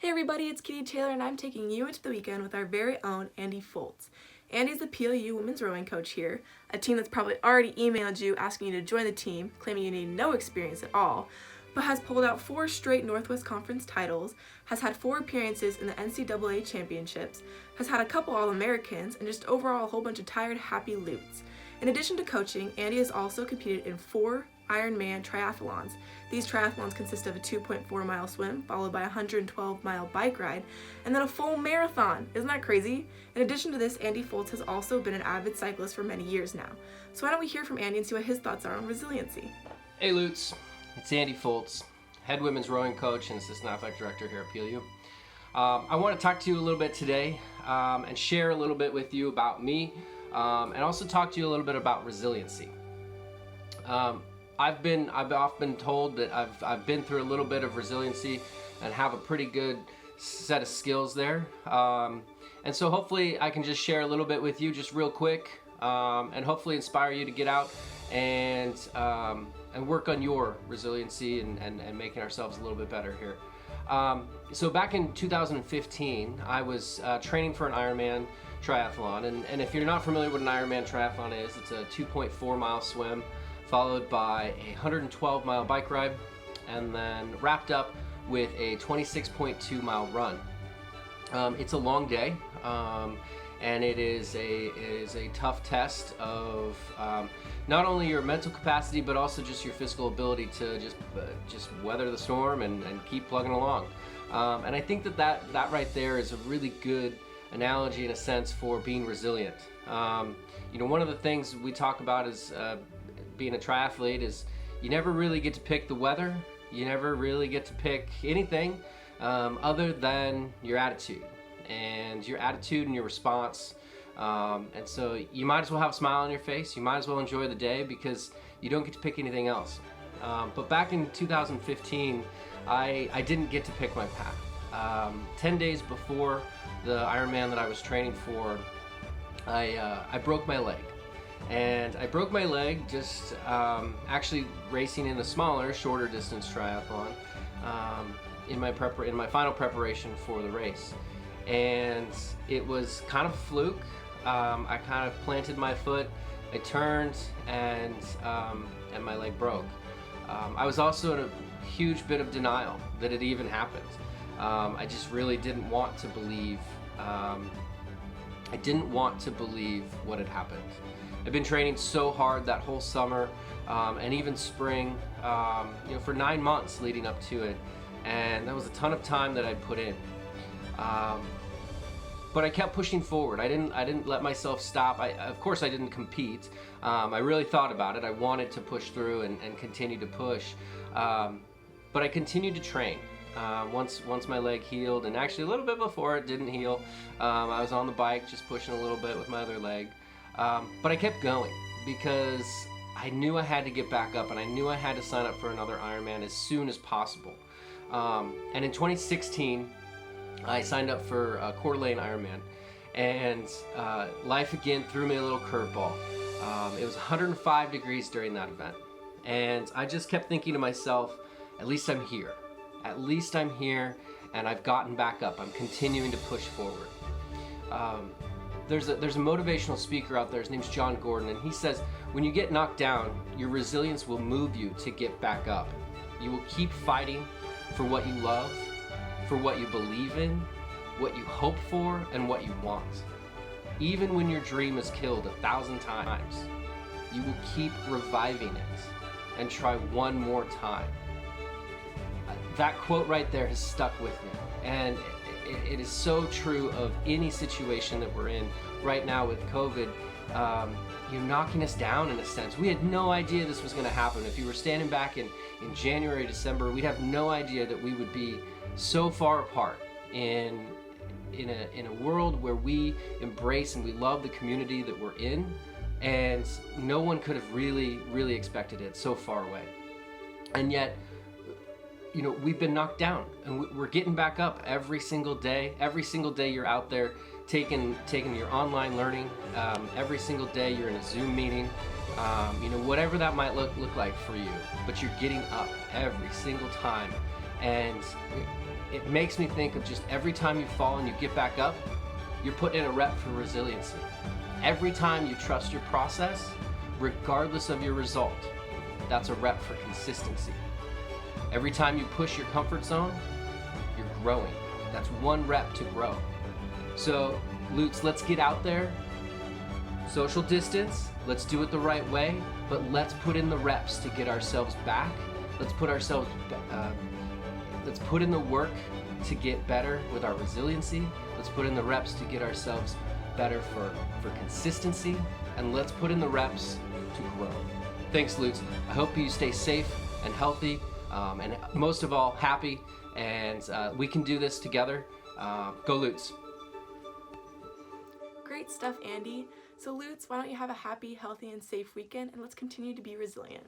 Hey everybody, it's Kitty Taylor and I'm taking you into the weekend with our very own Andy Foltz. Andy's the PLU women's rowing coach here, a team that's probably already emailed you asking you to join the team, claiming you need no experience at all, but has pulled out 4 straight Northwest Conference titles, has had 4 appearances in the NCAA championships, has had a couple All-Americans, and just overall a whole bunch of tired, happy Lutes. In addition to coaching, Andy has also competed in 4 Ironman triathlons. These triathlons consist of a 2.4 mile swim, followed by a 112 mile bike ride, and then a full marathon. Isn't that crazy? In addition to this, Andy Foltz has also been an avid cyclist for many years now. So why don't we hear from Andy and see what his thoughts are on resiliency. Hey Lutes, it's Andy Foltz, head women's rowing coach and assistant athletic director here at PLU. I want to talk to you a little bit today and share a little bit with you about me and also talk to you a little bit about resiliency. I've often been told that I've been through a little bit of resiliency and have a pretty good set of skills there. And so hopefully I can just share a little bit with you just real quick and hopefully inspire you to get out and work on your resiliency and making ourselves a little bit better here. So back in 2015, I was training for an Ironman triathlon. And if you're not familiar with an Ironman triathlon is, it's a 2.4 mile swim, followed by a 112 mile bike ride, and then wrapped up with a 26.2 mile run. It's a long day, and it is a tough test of not only your mental capacity, but also just your physical ability to just weather the storm and keep plugging along. And I think that right there is a really good analogy in a sense for being resilient. One of the things we talk about is being a triathlete is you never really get to pick the weather. You never really get to pick anything other than your attitude and your response. And so you might as well have a smile on your face. You might as well enjoy the day because you don't get to pick anything else. But back in 2015, I didn't get to pick my path. 10 days before the Ironman that I was training for, I broke my leg. And I broke my leg just actually racing in a smaller, shorter distance triathlon in my final preparation for the race. And it was kind of a fluke. I kind of planted my foot, I turned, and my leg broke. I was also in a huge bit of denial that it even happened. I just really didn't want to believe. I didn't want to believe what had happened. I've been training so hard that whole summer and even spring, for 9 months leading up to it, and that was a ton of time that I'd put in. But I kept pushing forward. I didn't let myself stop. Of course, I didn't compete. I really thought about it. I wanted to push through and continue to push, but I continued to train. Once my leg healed, and actually a little bit before it didn't heal, I was on the bike just pushing a little bit with my other leg. But I kept going because I knew I had to get back up and I knew I had to sign up for another Ironman as soon as possible. And in 2016, I signed up for a Coeur d'Alene Ironman, and life again threw me a little curveball. It was 105 degrees during that event, and I just kept thinking to myself, at least I'm here. At least I'm here, and I've gotten back up. I'm continuing to push forward. There's a motivational speaker out there, his name's John Gordon, and he says, when you get knocked down, your resilience will move you to get back up. You will keep fighting for what you love, for what you believe in, what you hope for, and what you want. Even when your dream is killed 1,000 times, you will keep reviving it and try one more time. That quote right there has stuck with me, and it is so true of any situation that we're in right now with COVID. You're knocking us down in a sense. We had no idea this was going to happen. If you were standing back in January, December, we'd have no idea that we would be so far apart in a world where we embrace and we love the community that we're in, and no one could have really expected it so far away. And yet, we've been knocked down, and we're getting back up every single day. Every single day you're out there taking your online learning. Every single day you're in a Zoom meeting. Whatever that might look like for you, but you're getting up every single time. And it makes me think of just every time you fall and you get back up, you're putting in a rep for resiliency. Every time you trust your process, regardless of your result, that's a rep for consistency. Every time you push your comfort zone, you're growing. That's one rep to grow. So, Lutz, let's get out there. Social distance, let's do it the right way, but let's put in the reps to get ourselves back. Let's put in the work to get better with our resiliency. Let's put in the reps to get ourselves better for consistency, and let's put in the reps to grow. Thanks, Lutz. I hope you stay safe and healthy, and most of all, happy, and we can do this together. Go Lutz. Great stuff, Andy. So Lutz, why don't you have a happy, healthy, and safe weekend, and let's continue to be resilient.